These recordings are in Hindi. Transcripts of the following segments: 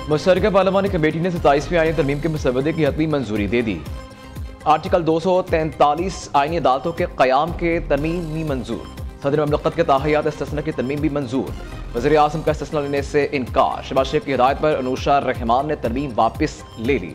मुश्तरका पार्लिमानी कमेटी ने 27वीं आईनी तरमीम के मसवदे की हतमी मंजूरी दे दी। आर्टिकल 243 आईनी अदालतों के क़याम के तरमीमी मंजूर। सदर ममलकत के ताहियात इस्तिस्ना की तरमीम भी मंजूर। वज़ीर आज़म का इस्तिस्ना लेने से इनकार। शहबाज शरीफ की हिदायत पर अनुशा रहमान ने तरमीम वापस ले ली।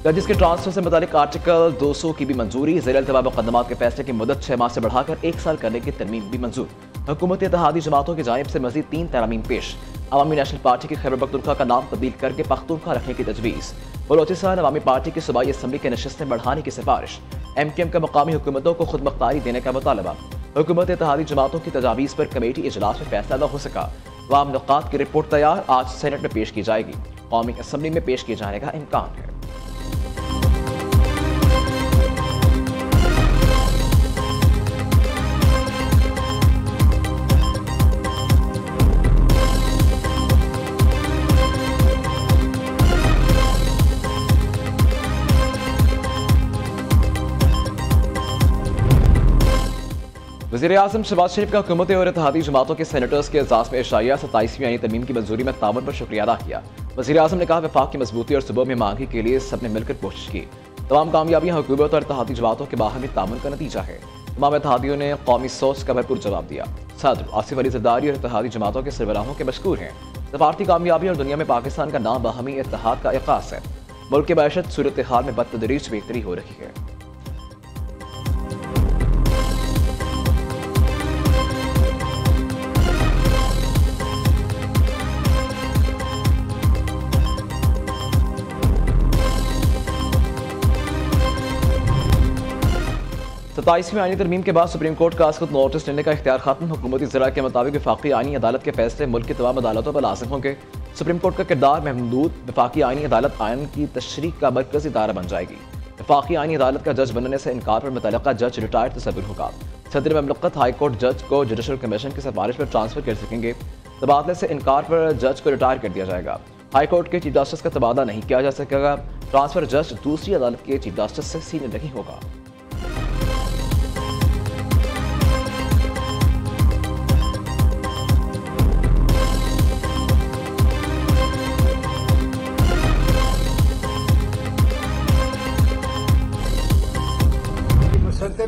जजिस के ट्रांसफर से मुतालिक आर्टिकल 200 की भी मंजूरी। ज़ेर इल्तवा मुक़दमात के फैसले की मुद्दत 6 माह से बढ़ाकर 1 साल करने की तरमीम भी मंजूर। हुकूमत इत्तेहादी जमातों की जानिब से मज़ीद 3 तरामीम पेश। अवामी नेशनल पार्टी की खैबर पख्तूनख्वा का नाम तब्दील करके पख्तूनख्वा रखने की तजवीज़। बलोचिस्तान अवामी पार्टी की सूबाई असम्बली के नशिस्तें बढ़ाने की सिफारिश। MKM का मकामी हुकूमतों को खुद मुख्तारी देने का मुतालबा। हुकूमत इत्तेहादी जमातों की तजावीज़ पर कमेटी इजलास में फैसला न हो सका। वाम नुकात की रिपोर्ट तैयार, आज सेनेट में पेश की जाएगी। कौमी असम्बली में पेश किए जाने का इम्कान है। वज़ीर आज़म शहबाज शरीफ का हुकूमत और इत्तेहादी जमातों के सेनेटर्स के एजाज़ में इशाया 27वीं आईनी तरमीम की मंजूरी में ताउन पर शुक्रिया अदा किया। वज़ीर आज़म ने कहा, वफाक की मजबूती और सुबह में मांगी के लिए सबने मिलकर कोशिश की। तमाम कामयाबियाँ हुकूमत और इत्तेहादी जमातों के बाहमी ताउन का नतीजा है। तमाम इत्तेहादियों ने कौमी सोच का भरपूर जवाब दिया। सदर आसिफ अली ज़रदारी और इत्तेहादी जमातों के सरबराहों के मशकूर हैं। सफारती कामयाबी और दुनिया में पाकिस्तान का नाम बाहमी इत्तेहाद का एहसास है। मुल्क के मैशत सूरत हाल में बतदरीज बेहतरी हो रही है। 27वीं आईनी तरमीम के बाद सुप्रीम कोर्ट का खुद नोटिस लेने का इख्तियार खत्म। हुकूमती ज़रा के मुताबिक वफाकी आईनी अदालत के फैसले मुल्क की तमाम अदालतों पर लाजिम होंगे। सुप्रीम कोर्ट का किरदार महदूद। वफाकी आईनी अदालत आयन की तशरीह का मरकजी इदारा बन जाएगी। वफाकी आईनी अदालत का जज बनने से इनकार पर मुतल्लिका जज रिटायर्ड तस्वुर होगा। सदर ममलकत हाई कोर्ट जज को जुडिशल कमीशन की सिफारिश पर ट्रांसफर कर सकेंगे। तबादले से इनकार पर जज को रिटायर कर दिया जाएगा। हाई कोर्ट के चीफ जस्टिस का तबादला नहीं किया जा सकेगा। ट्रांसफर जज दूसरी अदालत के चीफ जस्टिस से सीनियर नहीं होगा।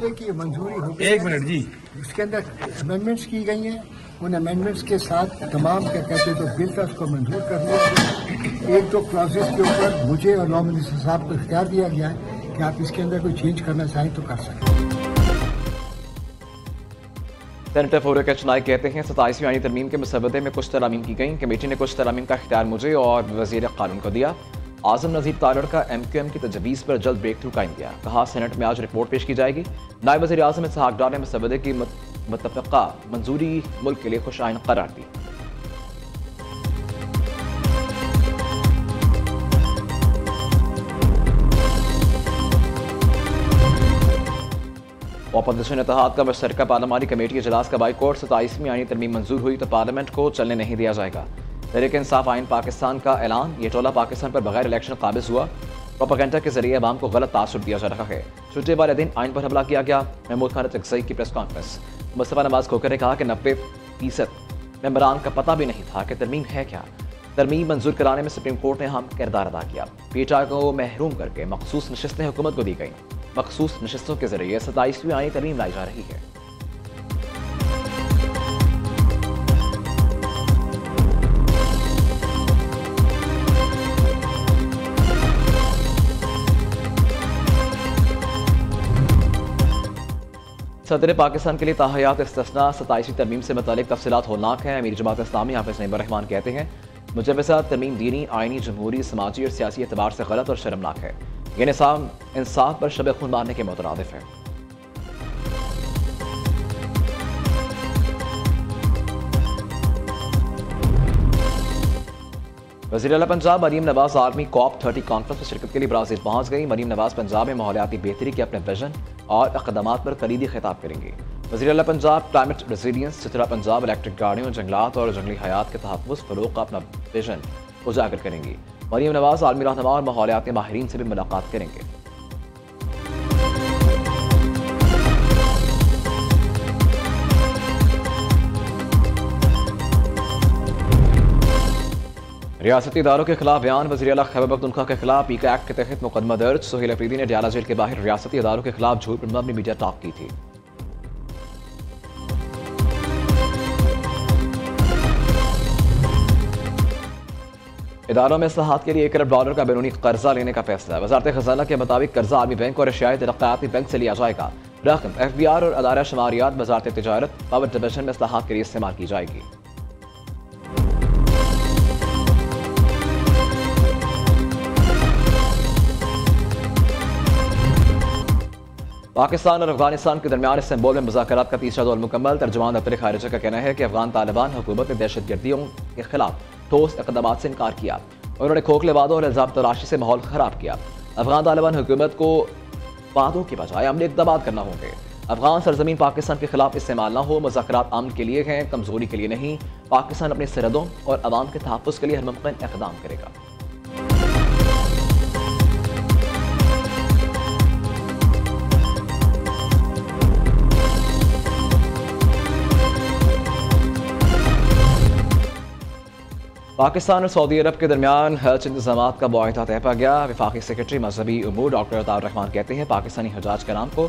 की मंजूरी हो गई। 1 मिनट जी। उसके अंदर अमेंडमेंट्स की गई हैं। उन अमेंडमेंट्स के साथ तमाम क्या कहते हैं जो बिल था उसको मंजूर कर दिया। 1-2 क्लॉजेस के ऊपर मुझे और लॉ मिनिस्टर साहब को इख्तियार दिया गया है कि आप इसके अंदर कोई चेंज करना चाहें तो कर सकते हैं। सेनेटर फरूक चनाई कहते हैं 27वीं आईनी तरमीम के मसवदे में कुछ तरामीम की गई। कमेटी ने कुछ तरामीम का इख्तियार मुझे और वज़ीर कानून को दिया। आज़म नज़ीर तारड़ का MQM की तजवीज़ पर जल्द ब्रेक थ्रू कायम किया। कहा, सेनेट में आज रिपोर्ट पेश की जाएगी। नायब वज़ीर आज़म इसहाक डार ने मसवदे की मुतफ़क़ा मंजूरी मुल्क के लिए खुशआइन करार दी। अपोजिशन इत्तेहाद का मुश्तरका पार्लिमानी कमेटी इजलास का बाइकॉट। 27वीं आईनी तरमीम मंजूर हुई तो पार्लियामेंट को चलने नहीं दिया जाएगा। तहरीक इंसाफ आइन पाकिस्तान का ऐलान। ये टोला पाकिस्तान पर बगैर इलेक्शन काबिज हुआ। प्रोपेगेंडा के जरिए अवाम को गलत तासुर दिया जा रहा है। छुट्टी वाले दिन आइन पर हमला किया गया। महमूद खान तकज़ई की प्रेस कॉन्फ्रेंस। मुस्तफ़ा नवाज खोकर ने कहा कि 90% मेंबरान का पता भी नहीं था कि तरमीम है क्या। तरमीम मंजूर कराने में सुप्रीम कोर्ट ने अहम किरदार अदा किया। PTI को महरूम करके मखसूस नशिस्तें हुकूमत को दी गई। मखसूस नशिस्तों के जरिए 27वीं आईनी तरमीम लाई जा रही है। सदर पाकिस्तान के लिए ताहयात इस्तिस्ना 27वीं तरमीम से मुतालिक तफसीलात होलनाक हैं। अमीर जमात इस्लामी हाफिज़ नईमुर रहमान कहते हैं, मुजवज़ा तरमीम दीनी, आइनी, जमहूरी, समाजी और सियासी एतबार से गलत और शर्मनाक है। यह निज़ाम इंसाफ पर शब खून मारने के मुतरादिफ है। वज़ीर आला Punjab Maryam Nawaz army COP 30 conference में शिरकत के लिए ब्राज़ील पहुंच गई। मरीम नवाज पंजाब में माहौलियाती बेहतरी के अपने विजन और इक़दामात पर कलीदी खिताब करेंगी। वज़ीर आला Punjab climate resilience, Chitra Punjab, electric गाड़ियों, जंगलात और जंगली हयात के तहफ़्फ़ुज़ फ़रोग़ का अपना विजन उजागर करेंगी। मरीम नवाज आलमी रहनुमा और माहौलियाती माहिरीन से भी मुलाकात करेंगे। रियासती इदारों के खिलाफ बयान। वज़ीर आला खैबर पख्तूनख्वा के खिलाफ पीका एक्ट के तहत मुकदमा दर्ज। सोहेल अफरीदी ने डियाला जेल के बाहर रियासती इदारों के खिलाफ झूठ पर मबनी मीडिया टॉक की थी। इदारों में इस्लाहात के लिए $1 अरब का बैरूनी कर्जा लेने का फैसला। वजारत खजाना के मुताबिक कर्जा आर्मी बैंक और एशियाई तरक्याती बैंक से लिया जाएगा। रकम FBR और अदारा शुमारियात वजारत तिजारत पावर डिवीजन में इस्लाहात के लिए इस्तेमाल की जाएगी। पाकिस्तान और अफगानिस्तान के दरमियान इस्तांबुल में मुज़ाकरात का तीसरा दौर मुकम्मल। तर्जुमान दफ्तर खारिजा का कहना है कि अफगान तालिबान हुकूमत ने दहशतगर्दियों के खिलाफ ठोस इक़दाम से इनकार किया। उन्होंने खोखले वादों और इल्ज़ाम तराशी से माहौल ख़राब किया। अफगान तालिबान हुकूमत को वादों के बजाय अमली इक़दाम करना होंगे। अफगान सरजमीन पाकिस्तान के खिलाफ इस्तेमाल न हो। मुज़ाकरात अमन के लिए हैं, कमज़ोरी के लिए नहीं। पाकिस्तान अपनी सरहदों और अवाम के तहफ़्फ़ुज़ के लिए हर मुमकिन इक़दाम करेगा। पाकिस्तान और सऊदी अरब के दरमियान हज इंतजाम का मुआहदा तय पा गया। वफाकी सेक्रेटरी मजहबी उमूर डॉक्टर अताउर रहमान कहते हैं पाकिस्तानी हजाज कराम को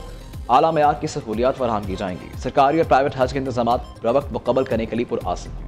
आला मयार की सहूलियात फराहम की जाएंगी। सरकारी और प्राइवेट हज के इंतजाम बवक्त मुकम्मल करने के लिए पुरआज़म हैं।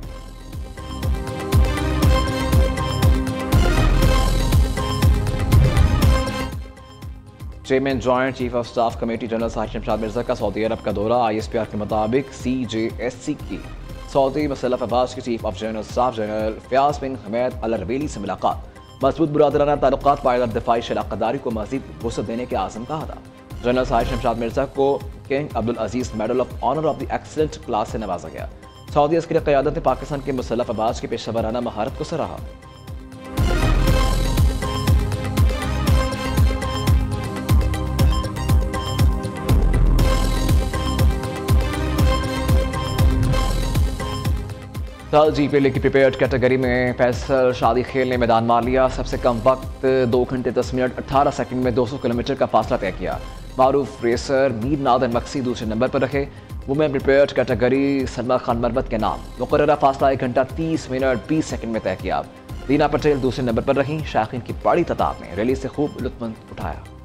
Chairman joint chief of staff committee general Sahib Shamshad Mirza का सऊदी अरब का दौरा। ISPR के मुताबिक CJSC की सऊदी मुसल्लफ अफवाज के chief of general staff general Fayyad bin Hamed Al रबेली से मुलाकात। मजबूत बुरादराना ताल्लुकात पायदार दिफाई शराकतदारी को मज़ीद वसअत देने के आज़म कहा था। जनरल साहिब शमशाद मिर्जा को King Abdul Aziz medal of honour of the excellent class से नवाजा गया। सऊदी अस्करी क़यादत ने पाकिस्तान के मुसल्लफ अफवाज की पेशेवराना महारत को सराहा। कल GPL की प्रिपेयर्ड कैटेगरी में फैसल शादी खेल ने मैदान मार लिया। सबसे कम वक्त 2 घंटे 10 मिनट 18 सेकंड में 200 किलोमीटर का फासला तय किया। मारूफ रेसर मीर नादर मक्सी दूसरे नंबर पर रखे। Women prepared category Salma Khan Marwat के नाम मुकर्ररा फासला 1 घंटा 30 मिनट 20 सेकंड में तय किया। रीना पटेल दूसरे नंबर पर रहीं। शायकीन की बड़ी तादाद ने रैली से खूब लुत्फ उठाया।